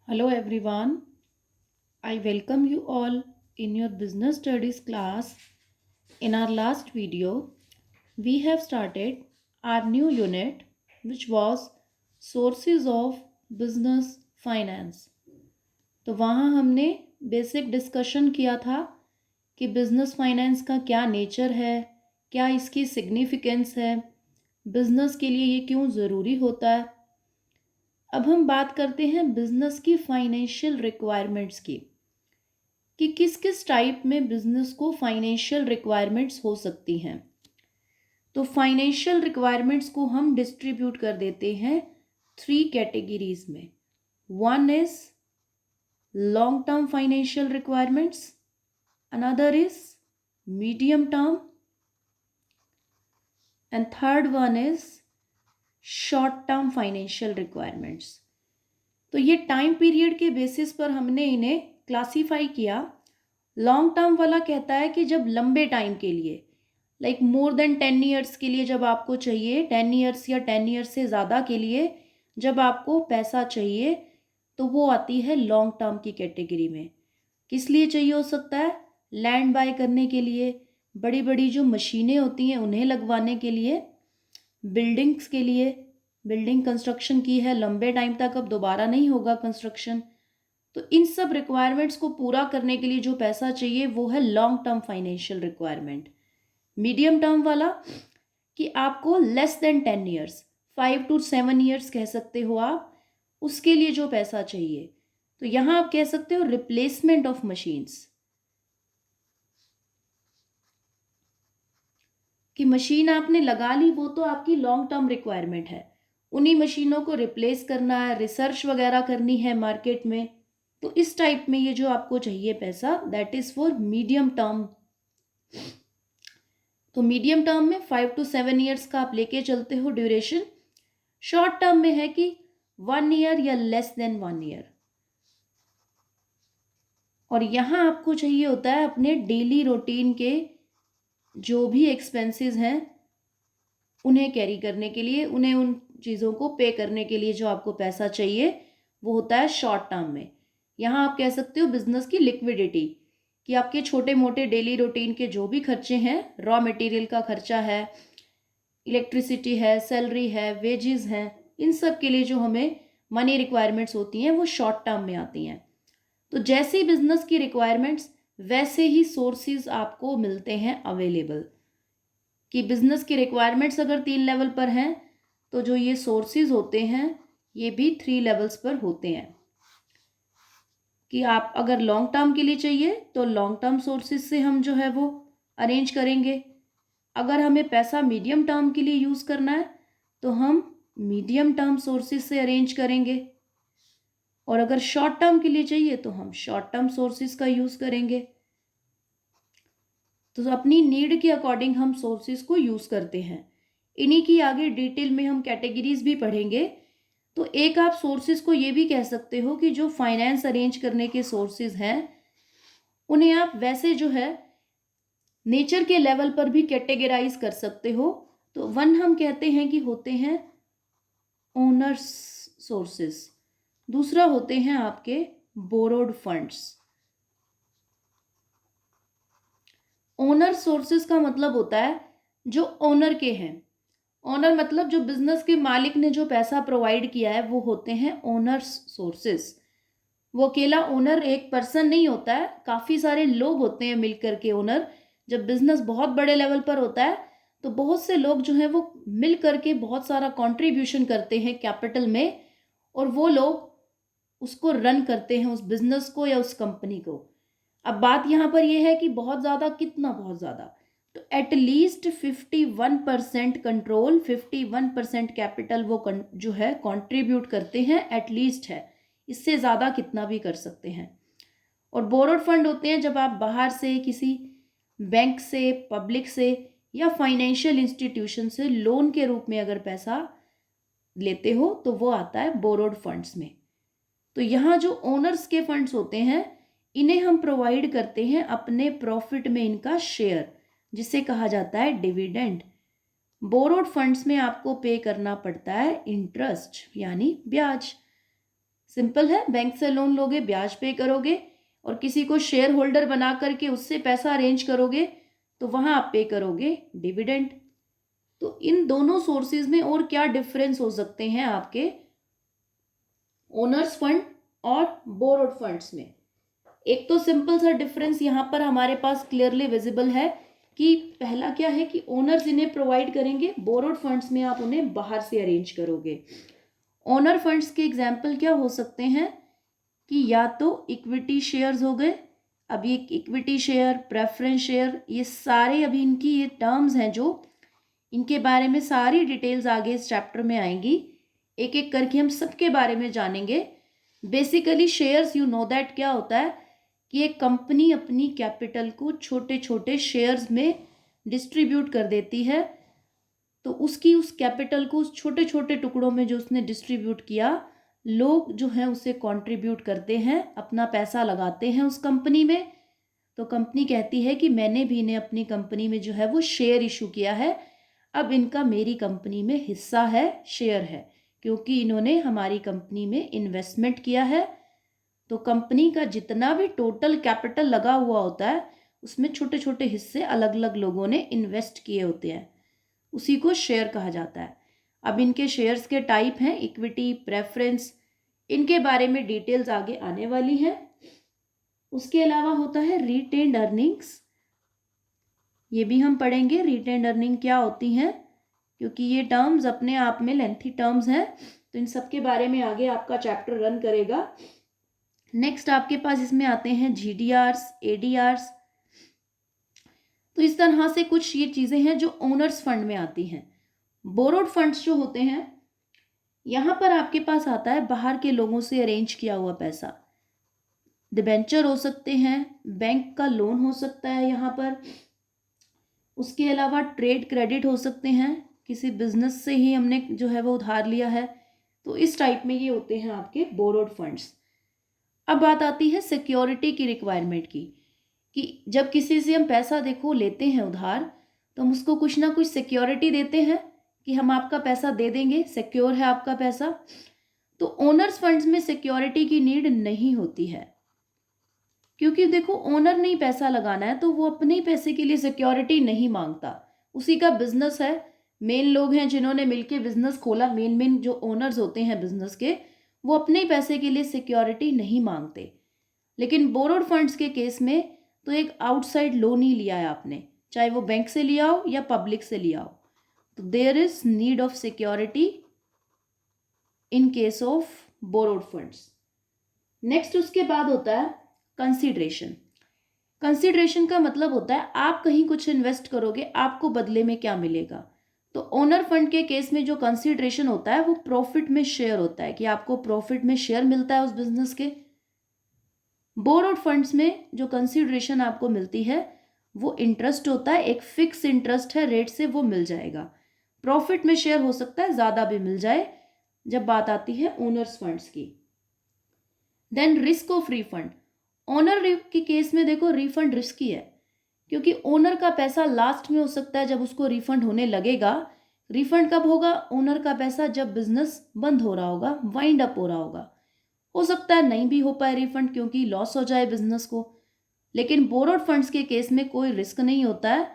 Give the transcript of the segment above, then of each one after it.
Hello everyone, I welcome you all in your business studies class. In our last video, we have started our new unit which was sources of business finance. तो वहाँ हमने basic discussion किया था कि business finance का क्या nature है, क्या इसकी सिग्निफिकेंस है, बिजनेस के लिए ये क्यों ज़रूरी होता है। अब हम बात करते हैं बिजनेस की फाइनेंशियल रिक्वायरमेंट्स की कि किस किस टाइप में बिजनेस को फाइनेंशियल रिक्वायरमेंट्स हो सकती हैं। तो फाइनेंशियल रिक्वायरमेंट्स को हम डिस्ट्रीब्यूट कर देते हैं थ्री कैटेगरीज में। One is long term financial requirements, another is medium term and third one is short term financial requirements. तो ये टाइम पीरियड के बेसिस पर हमने इन्हें क्लासीफाई किया। लॉन्ग टर्म वाला कहता है कि जब लंबे टाइम के लिए लाइक मोर देन 10 ईयर्स के लिए जब आपको चाहिए, 10 ईयर्स या 10 ईयर्स से ज़्यादा के लिए जब आपको पैसा चाहिए, तो वो आती है लॉन्ग टर्म की कैटेगरी में। किस लिए चाहिए हो सकता है? लैंड बाय करने के लिए, बड़ी बड़ी जो मशीनें होती हैं उन्हें लगवाने के लिए, बिल्डिंग्स के लिए। बिल्डिंग कंस्ट्रक्शन की है लंबे टाइम तक, अब दोबारा नहीं होगा कंस्ट्रक्शन, तो इन सब रिक्वायरमेंट्स को पूरा करने के लिए जो पैसा चाहिए वो है long term financial requirement. Medium term वाला कि आपको less than 10 years, 5 to 7 years कह सकते हो आप, उसके लिए जो पैसा चाहिए। तो यहाँ आप कह सकते हो रिप्लेसमेंट ऑफ मशीन्स, कि मशीन आपने लगा ली वो तो आपकी लॉन्ग टर्म रिक्वायरमेंट है, उन्हीं मशीनों को रिप्लेस करना है, रिसर्च वगैरह करनी है मार्केट में। तो इस टाइप में ये जो आपको चाहिए पैसा, that is for medium term. तो मीडियम टर्म में 5 to 7 ईयर्स का आप लेके चलते हो ड्यूरेशन। शॉर्ट टर्म में है कि 1 ईयर या लेस देन 1 ईयर। और यहाँ आपको चाहिए होता है अपने डेली रूटीन के जो भी एक्सपेंसेस हैं उन्हें कैरी करने के लिए, उन्हें उन चीज़ों को पे करने के लिए जो आपको पैसा चाहिए वो होता है शॉर्ट टर्म में। यहाँ आप कह सकते हो बिजनेस की लिक्विडिटी, कि आपके छोटे मोटे डेली रूटीन के जो भी खर्चे हैं, रॉ मटेरियल का खर्चा है, इलेक्ट्रिसिटी है, सैलरी है, वेजेस हैं, इन सब के लिए जो हमें मनी रिक्वायरमेंट्स होती हैं वो शॉर्ट टर्म में आती हैं। तो जैसे ही बिजनेस की रिक्वायरमेंट्स वैसे ही सोर्सेज आपको मिलते हैं अवेलेबल। कि बिजनेस की रिक्वायरमेंट्स अगर 3 लेवल पर हैं तो जो ये सोर्सेज होते हैं ये भी 3 लेवल्स पर होते हैं। कि आप अगर लॉन्ग टर्म के लिए चाहिए तो लॉन्ग टर्म सोर्सेज से हम जो है वो अरेंज करेंगे। अगर हमें पैसा मीडियम टर्म के लिए यूज़ करना है तो हम मीडियम टर्म सोर्सेज से अरेंज करेंगे, और अगर शॉर्ट टर्म के लिए चाहिए तो हम शॉर्ट टर्म सोर्सेज का यूज़ करेंगे। तो अपनी नीड के अकॉर्डिंग हम सोर्सेज को यूज़ करते हैं। इन्हीं की आगे डिटेल में हम कैटेगरीज भी पढ़ेंगे। तो एक आप सोर्सेज को ये भी कह सकते हो कि जो फाइनेंस अरेंज करने के सोर्सेज हैं उन्हें आप वैसे जो है नेचर के लेवल पर भी कैटेगराइज कर सकते हो। तो वन हम कहते हैं कि होते हैं ओनर्स सोर्सेज, दूसरा होते हैं आपके बोरोड फंड्स। ओनर सोर्सेज का मतलब होता है जो ओनर के हैं। ओनर मतलब जो बिजनेस के मालिक ने जो पैसा प्रोवाइड किया है वो होते हैं ओनर्स सोर्सेज। वो अकेला ओनर एक पर्सन नहीं होता है, काफ़ी सारे लोग होते हैं मिलकर के ओनर। जब बिजनेस बहुत बड़े लेवल पर होता है तो बहुत से लोग जो हैं वो मिल करके बहुत सारा कंट्रीब्यूशन करते हैं कैपिटल में, और वो लोग उसको रन करते हैं, उस बिजनेस को या उस कंपनी को। अब बात यहाँ पर यह है कि बहुत ज़्यादा कितना, बहुत ज़्यादा, तो एटलीस्ट 51% कंट्रोल, 51% कैपिटल वो जो है कंट्रीब्यूट करते हैं, एटलीस्ट है। इससे ज़्यादा कितना भी कर सकते हैं। और बोरोड फंड होते हैं जब आप बाहर से किसी बैंक से, पब्लिक से या फाइनेंशियल इंस्टीट्यूशन से लोन के रूप में अगर पैसा लेते हो तो वो आता है बोरोड फंड्स में। तो यहाँ जो ओनर्स के फंड्स होते हैं इन्हें हम प्रोवाइड करते हैं अपने प्रॉफिट में इनका शेयर, जिसे कहा जाता है डिविडेंड। बोरोड फंड्स में आपको पे करना पड़ता है इंटरेस्ट यानी ब्याज। सिंपल है, बैंक से लोन लोगे, ब्याज पे करोगे, और किसी को शेयर होल्डर बना करके उससे पैसा अरेंज करोगे तो वहां आप पे करोगे डिविडेंड। तो इन दोनों सोर्सेज में और क्या डिफरेंस हो सकते हैं आपके ओनर्स फंड और बोरोड फंड्स में? एक तो सिंपल सा डिफरेंस यहां पर हमारे पास क्लियरली विजिबल है कि पहला क्या है कि ओनर्स इन्हें प्रोवाइड करेंगे, बोरोड फंड्स में आप उन्हें बाहर से अरेंज करोगे। ओनर फंड्स के एग्जाम्पल क्या हो सकते हैं कि या तो इक्विटी शेयर्स हो गए, अभी एक इक्विटी शेयर, प्रेफरेंस शेयर, ये सारे अभी इनकी ये टर्म्स हैं जो इनके बारे में सारी डिटेल्स आगे इस चैप्टर में आएंगी, एक एक करके हम सबके बारे में जानेंगे। Basically shares, you know that, क्या होता है कि एक कंपनी अपनी कैपिटल को छोटे छोटे शेयर्स में डिस्ट्रीब्यूट कर देती है, तो उसकी उस कैपिटल को उस छोटे छोटे टुकड़ों में जो उसने डिस्ट्रीब्यूट किया, लोग जो हैं उसे कंट्रीब्यूट करते हैं, अपना पैसा लगाते हैं उस कंपनी में। तो कंपनी कहती है कि मैंने भी इन्हें अपनी कंपनी में जो है वो शेयर इशू किया है, अब इनका मेरी कंपनी में हिस्सा है, शेयर है, क्योंकि इन्होंने हमारी कंपनी में इन्वेस्टमेंट किया है। तो कंपनी का जितना भी टोटल कैपिटल लगा हुआ होता है उसमें छोटे छोटे हिस्से अलग अलग लोगों ने इन्वेस्ट किए होते हैं, उसी को शेयर कहा जाता है। अब इनके शेयर्स के टाइप हैं इक्विटी, प्रेफरेंस, इनके बारे में डिटेल्स आगे आने वाली हैं। उसके अलावा होता है रिटेन्ड अर्निंग्स, ये भी हम पढ़ेंगे रिटेन्ड अर्निंग क्या होती हैं, क्योंकि ये टर्म्स अपने आप में लेंथी टर्म्स हैं, तो इन सब के बारे में आगे आपका चैप्टर रन करेगा। नेक्स्ट आपके पास इसमें आते हैं GDRs, ADRs। तो इस तरह से कुछ ये चीज़ें हैं जो ओनर्स फंड में आती हैं। बोरोड फंड्स जो होते हैं, यहाँ पर आपके पास आता है बाहर के लोगों से अरेंज किया हुआ पैसा, डिबेंचर हो सकते हैं, बैंक का लोन हो सकता है यहाँ पर, उसके अलावा ट्रेड क्रेडिट हो सकते हैं, किसी बिजनेस से ही हमने जो है वो उधार लिया है, तो इस टाइप में ये होते हैं आपके बोरोड फंड्स। अब बात आती है सिक्योरिटी की रिक्वायरमेंट की, कि जब किसी से हम पैसा देखो लेते हैं उधार, तो हम उसको कुछ ना कुछ सिक्योरिटी देते हैं कि हम आपका पैसा दे देंगे, सिक्योर है आपका पैसा। तो ओनर्स फंड्स में सिक्योरिटी की नीड नहीं होती है, क्योंकि देखो ओनर ने ही पैसा लगाना है तो वो अपने ही पैसे के लिए सिक्योरिटी नहीं मांगता, उसी का बिजनेस है। मेन लोग हैं जिन्होंने मिलके बिजनेस खोला, मेन जो ओनर्स होते हैं बिजनेस के, वो अपने ही पैसे के लिए सिक्योरिटी नहीं मांगते। लेकिन बोरोड फंड्स के केस में तो एक आउटसाइड लोन ही लिया है आपने, चाहे वो बैंक से लिया हो या पब्लिक से लिया हो, तो there is need of security in case of borrowed funds. Next उसके बाद होता है कंसीडरेशन। कंसीडरेशन का मतलब होता है आप कहीं कुछ इन्वेस्ट करोगे, आपको बदले में क्या मिलेगा। तो ओनर फंड के केस में जो कंसीडरेशन होता है वो प्रॉफिट में शेयर होता है, कि आपको प्रॉफिट में शेयर मिलता है उस बिजनेस के। बोरोड फंड्स में जो कंसीडरेशन आपको मिलती है वो इंटरेस्ट होता है, एक फिक्स इंटरेस्ट है, रेट से वो मिल जाएगा। प्रॉफिट में शेयर हो सकता है ज़्यादा भी मिल जाए जब बात आती है ओनर्स फंड्स की। Then risk of refund. Owner के केस में देखो रिफंड रिस्की है, क्योंकि ओनर का पैसा लास्ट में हो सकता है जब उसको रिफंड होने लगेगा। रिफंड कब होगा? ओनर का पैसा जब बिजनेस बंद हो रहा होगा, वाइंड अप हो रहा होगा। हो सकता है नहीं भी हो पाए रिफंड, क्योंकि लॉस हो जाए बिजनेस को। लेकिन बोरोड फंड्स के केस में कोई रिस्क नहीं होता है।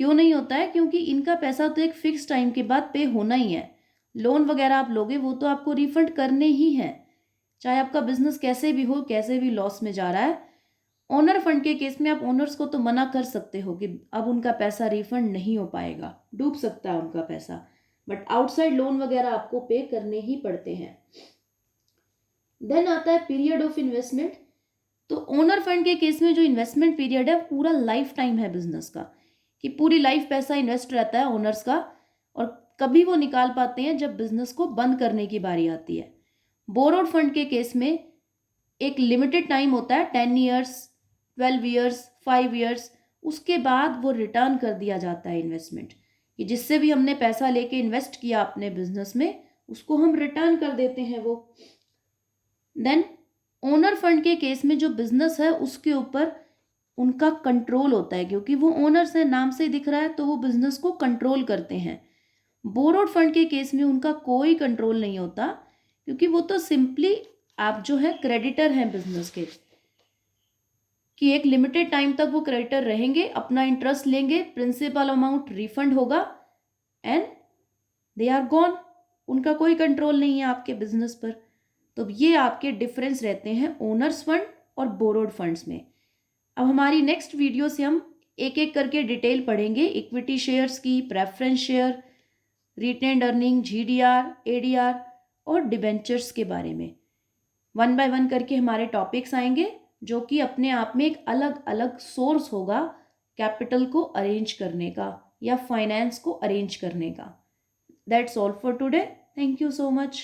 क्यों नहीं होता है? क्योंकि इनका पैसा तो एक फिक्स टाइम के बाद पे होना ही है। लोन वगैरह आप लोगे वो तो आपको रिफंड करने ही है, चाहे आपका बिजनेस कैसे भी हो, कैसे भी लॉस में जा रहा है। ओनर फंड के केस में आप ओनर्स को तो मना कर सकते हो कि अब उनका पैसा रिफंड नहीं हो पाएगा, डूब सकता है उनका पैसा, बट आउटसाइड लोन वगैरह आपको पे करने ही पड़ते हैं। देन आता है पीरियड ऑफ इन्वेस्टमेंट। तो ओनर फंड के केस में जो इन्वेस्टमेंट पीरियड है पूरा लाइफ टाइम है बिजनेस का, कि पूरी लाइफ पैसा इन्वेस्ट रहता है ओनर्स का, और कभी वो निकाल पाते हैं जब बिजनेस को बंद करने की बारी आती है। बोरोड फंड के केस में एक लिमिटेड टाइम होता है, 10 ईयर्स, 12 ईयर्स, 5 ईयर्स, उसके बाद वो रिटर्न कर दिया जाता है इन्वेस्टमेंट, कि जिससे भी हमने पैसा लेके इन्वेस्ट किया अपने बिजनेस में उसको हम रिटर्न कर देते हैं वो। देन ओनर फंड के केस में जो बिजनेस है उसके ऊपर उनका कंट्रोल होता है, क्योंकि वो ओनर्स हैं, नाम से दिख रहा है, तो वो बिजनेस को कंट्रोल करते हैं। बोरोड फंड के केस में उनका कोई कंट्रोल नहीं होता, क्योंकि वो तो सिंपली आप जो है क्रेडिटर हैं बिजनेस के, कि एक लिमिटेड टाइम तक वो क्रेडिटर रहेंगे, अपना इंटरेस्ट लेंगे, प्रिंसिपल अमाउंट रिफंड होगा एंड दे आर गॉन। उनका कोई कंट्रोल नहीं है आपके बिजनेस पर। तो ये आपके डिफरेंस रहते हैं ओनर्स फंड और बोरोड फंड्स में। अब हमारी नेक्स्ट वीडियो से हम एक एक करके डिटेल पढ़ेंगे, इक्विटी शेयर्स की, preference share, retained earning, GDR, ADR और डिबेंचर्स के बारे में। वन बाय वन करके हमारे टॉपिक्स आएंगे, जो कि अपने आप में एक अलग अलग सोर्स होगा कैपिटल को अरेंज करने का या फाइनेंस को अरेंज करने का। That's all for today. Thank you so much.